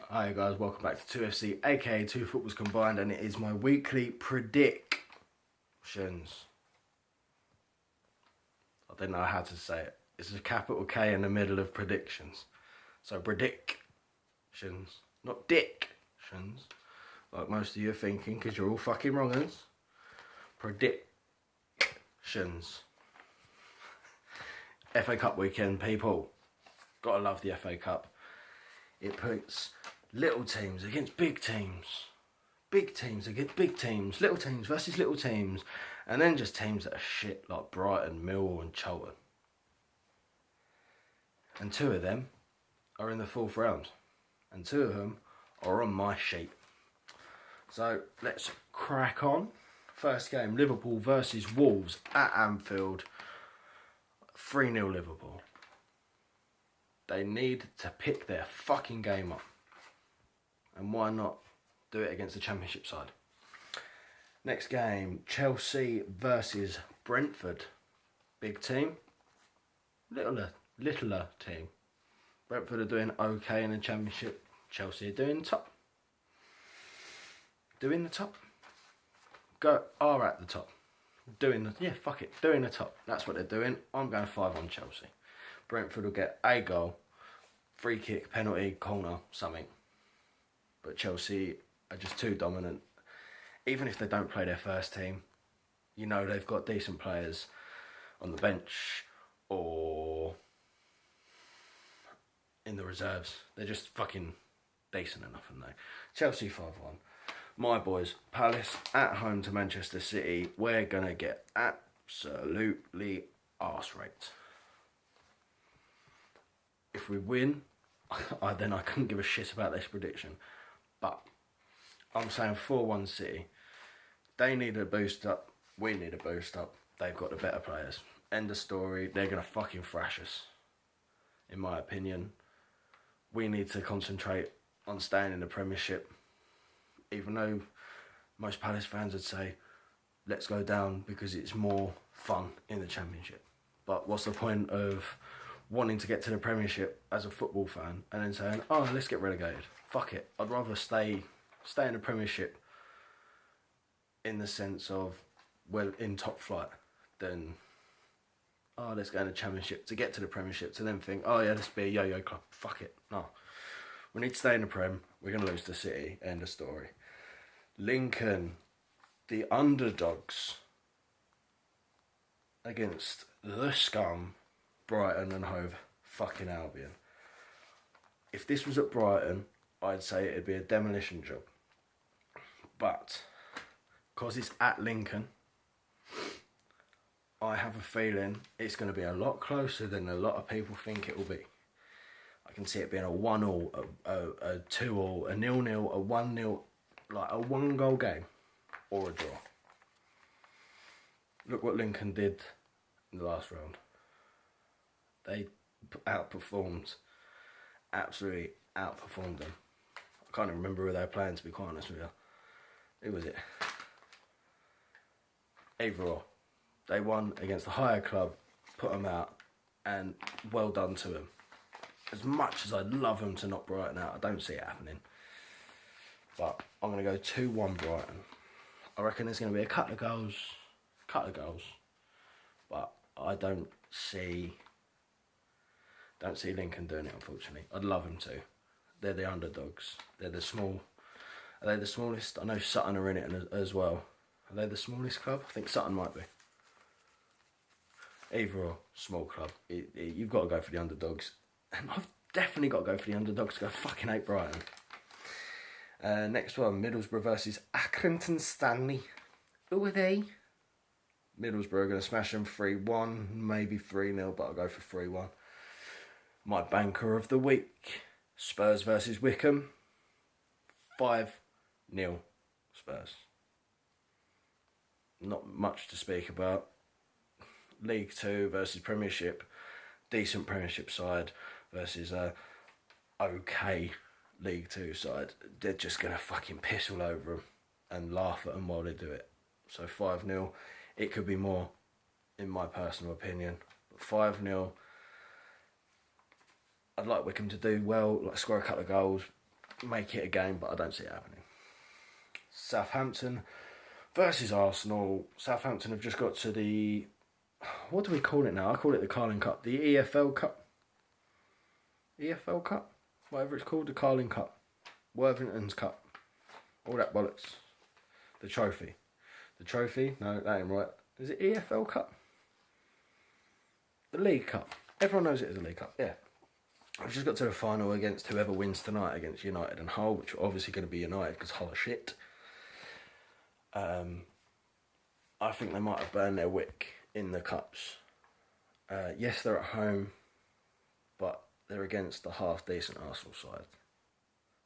Hi guys, welcome back to 2FC, aka 2 Footballs Combined, and it is my weekly predictions. I don't know how to say it. It's a capital K in the middle of predictions. So predictions, not dictions, like most of you are thinking, because you're all fucking wrongers. Predictions. FA Cup weekend, people. Gotta love the FA Cup. It puts little teams against big teams. Big teams against big teams. Little teams versus little teams. And then just teams that are shit like Brighton, Millwall and Charlton. And two of them are in the fourth round. And two of them are on my sheet. So let's crack on. First game, Liverpool versus Wolves at Anfield. 3-0 Liverpool. They need to pick their fucking game up. And why not do it against the Championship side? Next game, Chelsea versus Brentford. Big team, littler team. Brentford are doing okay in the Championship. Chelsea are doing top. Doing the top. Are at the top. Doing the top. That's what they're doing. I'm going 5 on Chelsea. Brentford will get a goal, free kick, penalty, corner, something. But Chelsea are just too dominant. Even if they don't play their first team, you know they've got decent players on the bench or in the reserves. They're just fucking decent enough, aren't they? Chelsea 5-1. My boys, Palace at home to Manchester City. We're going to get absolutely arse raped. If we win, then I couldn't give a shit about this prediction. But I'm saying 4-1 City. They need a boost up. We need a boost up. They've got the better players. End of story. They're going to fucking thrash us. In my opinion. We need to concentrate on staying in the Premiership. Even though most Palace fans would say, let's go down because it's more fun in the Championship. But what's the point of wanting to get to the Premiership as a football fan and then saying, oh, let's get relegated? Fuck it. I'd rather stay in the Premiership in the sense of, well, in top flight than, oh, let's go in the Championship to get to the Premiership to then think, oh yeah, let's be a yo-yo club. Fuck it. No. We need to stay in the Prem. We're going to lose to City. End of story. Lincoln, the underdogs against the scum, Brighton and Hove fucking Albion. If this was at Brighton, I'd say it'd be a demolition job. But because it's at Lincoln, I have a feeling it's going to be a lot closer than a lot of people think it will be. I can see it being a 1-1, a 2-2, a 0-0, a 1-0, like a 1-goal game or a draw. Look what Lincoln did in the last round. They absolutely outperformed them. I can't even remember who they were playing, to be quite honest with you. Who was it? Overall, they won against the higher club, put them out, and well done to them. As much as I'd love them to knock Brighton out, I don't see it happening. But I'm going to go 2-1 Brighton. I reckon there's going to be a couple of goals. But I don't see Lincoln doing it, unfortunately. I'd love them to. They're the underdogs. Are they the smallest? I know Sutton are in it as well. Are they the smallest club? I think Sutton might be. Either or, small club. You've got to go for the underdogs. And I've definitely got to go for the underdogs to go fucking hate Brighton. Next one, Middlesbrough versus Accrington Stanley. Who are they? Middlesbrough are going to smash them 3-1, maybe 3-0, but I'll go for 3-1. My banker of the week, Spurs versus Wickham. 5-0 Spurs. Not much to speak about. League 2 versus Premiership. Decent Premiership side versus a okay League 2 side. They're just going to fucking piss all over them and laugh at them while they do it. So 5-0. It could be more, in my personal opinion. But 5-0. I'd like Wickham to do well, like score a couple of goals, make it a game, but I don't see it happening. Southampton versus Arsenal. Southampton have just got to the... What do we call it now? I call it the Carling Cup. The EFL Cup. EFL Cup? Whatever it's called. The Carling Cup. Worthington's Cup. All that bollocks. The trophy. The trophy? No, that ain't right. Is it EFL Cup? The League Cup. Everyone knows it as a League Cup. Yeah. I've just got to the final against whoever wins tonight against United and Hull, which are obviously going to be United because Hull are shit. I think they might have burned their wick in the cups. Yes, they're at home, but they're against a half-decent Arsenal side.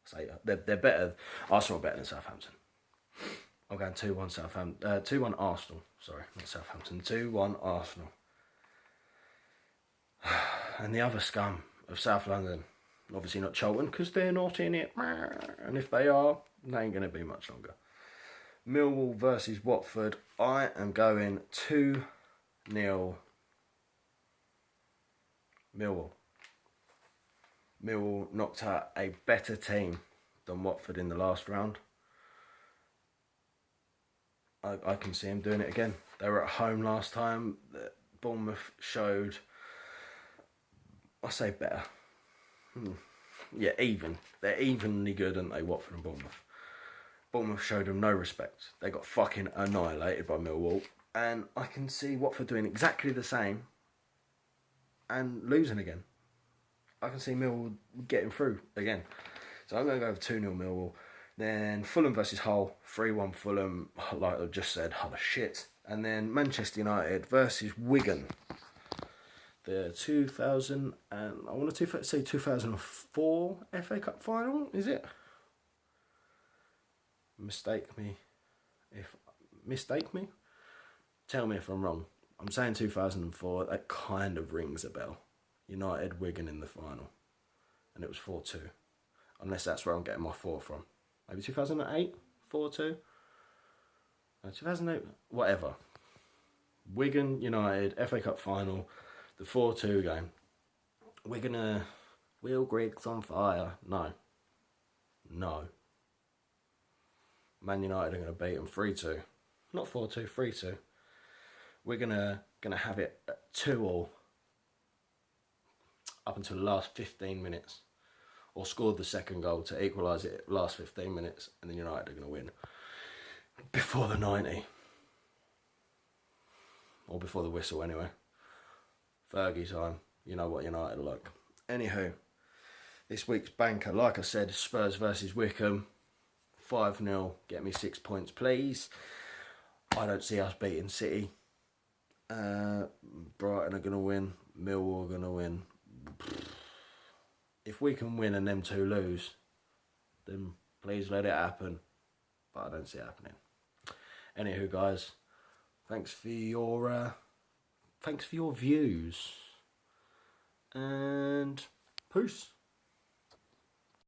So they're better. Arsenal are better than Southampton. I'm going 2-1 Southampton. 2-1 Arsenal. Sorry, not Southampton. 2-1 Arsenal. And the other scum of South London, obviously not Charlton, because they're not in it. And if they are, they ain't going to be much longer. Millwall versus Watford. I am going 2-0 Millwall. Millwall knocked out a better team than Watford in the last round. I can see him doing it again. They were at home last time. Bournemouth showed... I say better. Yeah, even. They're evenly good, aren't they, Watford and Bournemouth? Bournemouth showed them no respect. They got fucking annihilated by Millwall. And I can see Watford doing exactly the same and losing again. I can see Millwall getting through again. So I'm going to go with 2-0 Millwall. Then Fulham versus Hull. 3-1 Fulham. Like I just said, Hull are shit. And then Manchester United versus Wigan. The 2000 and I want to say 2004 FA Cup final, is it? Mistake me. Tell me if I'm wrong. I'm saying 2004. That kind of rings a bell. United Wigan in the final, and it was 4-2. Unless that's where I'm getting my 4 from. Maybe 2008, 4-2. No, 2008, whatever. Wigan United FA Cup final. The 4-2 game. We're gonna... Will Griggs on fire. No. Man United are going to beat them 3-2. Not 4-2, 3-2. We're gonna have it at 2-2 up until the last 15 minutes. Or scored the second goal to equalise it at last 15 minutes. And then United are going to win. Before the 90. Or before the whistle anyway. Fergie time. You know what United are like. Anywho, this week's banker, like I said, Spurs versus Wickham. 5-0. Get me 6 points, please. I don't see us beating City. Brighton are going to win. Millwall are going to win. If we can win and them two lose, then please let it happen. But I don't see it happening. Anywho, guys, thanks for your views, and peace.